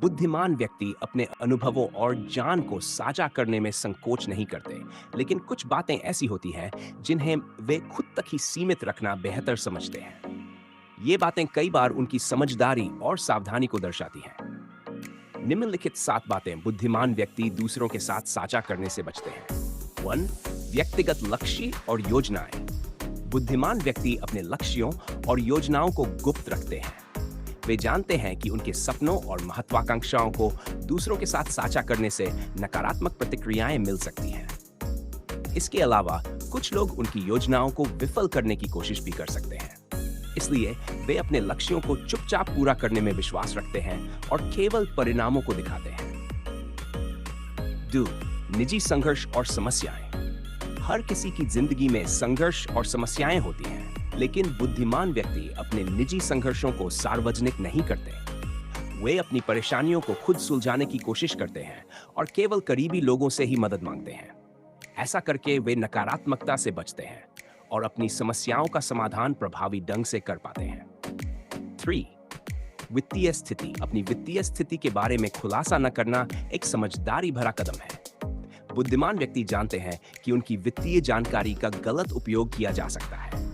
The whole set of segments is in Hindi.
बुद्धिमान व्यक्ति अपने अनुभवों और ज्ञान को साझा करने में संकोच नहीं करते, लेकिन कुछ बातें ऐसी होती हैं जिन्हें वे खुद तक ही सीमित रखना बेहतर समझते हैं। ये बातें कई बार उनकी समझदारी और सावधानी को दर्शाती हैं। निम्नलिखित 7 बातें बुद्धिमान व्यक्ति दूसरों के साथ साझा करने से बचते हैं। 1. व्यक्तिगत लक्ष्य और योजनाएं। बुद्धिमान व्यक्ति अपने लक्ष्यों और योजनाओं को गुप्त रखते हैं। वे जानते हैं कि उनके सपनों और महत्वाकांक्षाओं को दूसरों के साथ साझा करने से नकारात्मक प्रतिक्रियाएं मिल सकती हैं। इसके अलावा कुछ लोग उनकी योजनाओं को विफल करने की कोशिश भी कर सकते हैं। इसलिए वे अपने लक्ष्यों को चुपचाप पूरा करने में विश्वास रखते हैं और केवल परिणामों को दिखाते हैं। 2. निजी संघर्ष और समस्याएं। हर किसी की जिंदगी में संघर्ष और समस्याएं होती हैं, लेकिन बुद्धिमान व्यक्ति अपने निजी संघर्षों को सार्वजनिक नहीं करते। वे अपनी परेशानियों को खुद सुलझाने की कोशिश करते हैं और केवल करीबी लोगों से ही मदद मांगते हैं। ऐसा करके वे नकारात्मकता से बचते हैं और अपनी समस्याओं का समाधान प्रभावी ढंग से कर पाते हैं। 3. वित्तीय स्थिति। अपनी वित्तीय स्थिति के बारे में खुलासा न करना एक समझदारी भरा कदम है। बुद्धिमान व्यक्ति जानते हैं कि उनकी वित्तीय जानकारी का गलत उपयोग किया जा सकता है।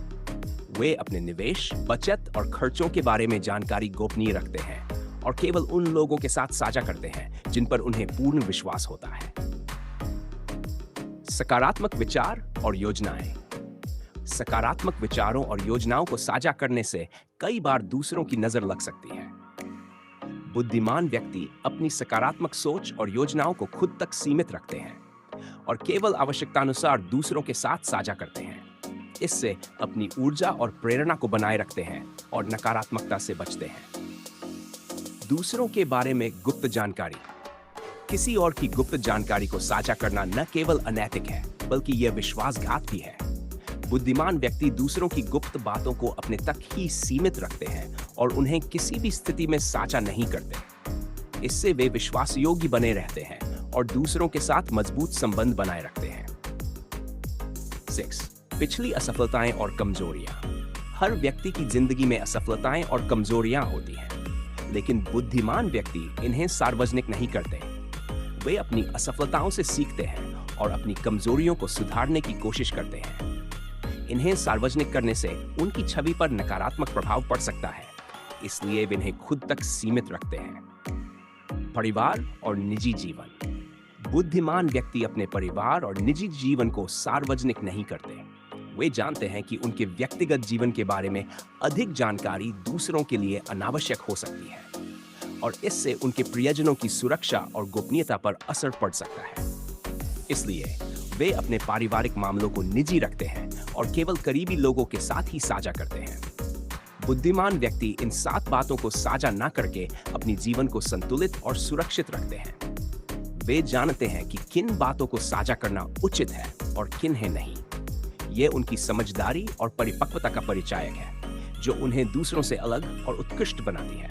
वे अपने निवेश, बचत और खर्चों के बारे में जानकारी गोपनीय रखते हैं और केवल उन लोगों के साथ साझा करते हैं जिन पर उन्हें पूर्ण विश्वास होता है। सकारात्मक विचार और योजनाएं। सकारात्मक विचारों और योजनाओं को साझा करने से कई बार दूसरों की नजर लग सकती है। बुद्धिमान व्यक्ति अपनी सकारात्मक सोच और योजनाओं को खुद तक सीमित रखते हैं और केवल आवश्यकतानुसार दूसरों के साथ साझा करते हैं। इससे अपनी ऊर्जा और प्रेरणा को बनाए रखते हैं और नकारात्मकता से बचते हैं। दूसरों के बारे में गुप्त जानकारी। किसी और की गुप्त जानकारी को साझा करना न केवल अनैतिक है, बल्कि यह विश्वासघात भी है। बुद्धिमान व्यक्ति दूसरों की गुप्त बातों को अपने तक ही सीमित रखते हैं और उन्हें किसी भी स्थिति में साझा नहीं करते। इससे वे विश्वासयोग्य बने रहते हैं और दूसरों के साथ मजबूत संबंध बनाए रखते हैं। 6. पिछली असफलताएं और कमजोरियां। हर व्यक्ति की जिंदगी में असफलताएं और कमजोरियां होती हैं, लेकिन बुद्धिमान व्यक्ति इन्हें सार्वजनिक नहीं करते। वे अपनी असफलताओं से सीखते हैं और अपनी कमजोरियों को सुधारने की कोशिश करते हैं। इन्हें सार्वजनिक करने से उनकी छवि पर नकारात्मक प्रभाव पड़ सकता है, इसलिए वे इन्हें खुद तक सीमित रखते हैं। परिवार और निजी जीवन। बुद्धिमान व्यक्ति अपने परिवार और निजी जीवन को सार्वजनिक नहीं करते। वे जानते हैं कि उनके व्यक्तिगत जीवन के बारे में अधिक जानकारी दूसरों के लिए अनावश्यक हो सकती है और इससे उनके प्रियजनों की सुरक्षा और गोपनीयता पर असर पड़ सकता है। इसलिए वे अपने पारिवारिक मामलों को निजी रखते हैं और केवल करीबी लोगों के साथ ही साझा करते हैं। बुद्धिमान व्यक्ति इन 7 बातों को साझा न करके अपनी जीवन को संतुलित और सुरक्षित रखते हैं। वे जानते हैं कि किन बातों को साझा करना उचित है और किन्हें नहीं। ये उनकी समझदारी और परिपक्वता का परिचायक है, जो उन्हें दूसरों से अलग और उत्कृष्ट बनाती है।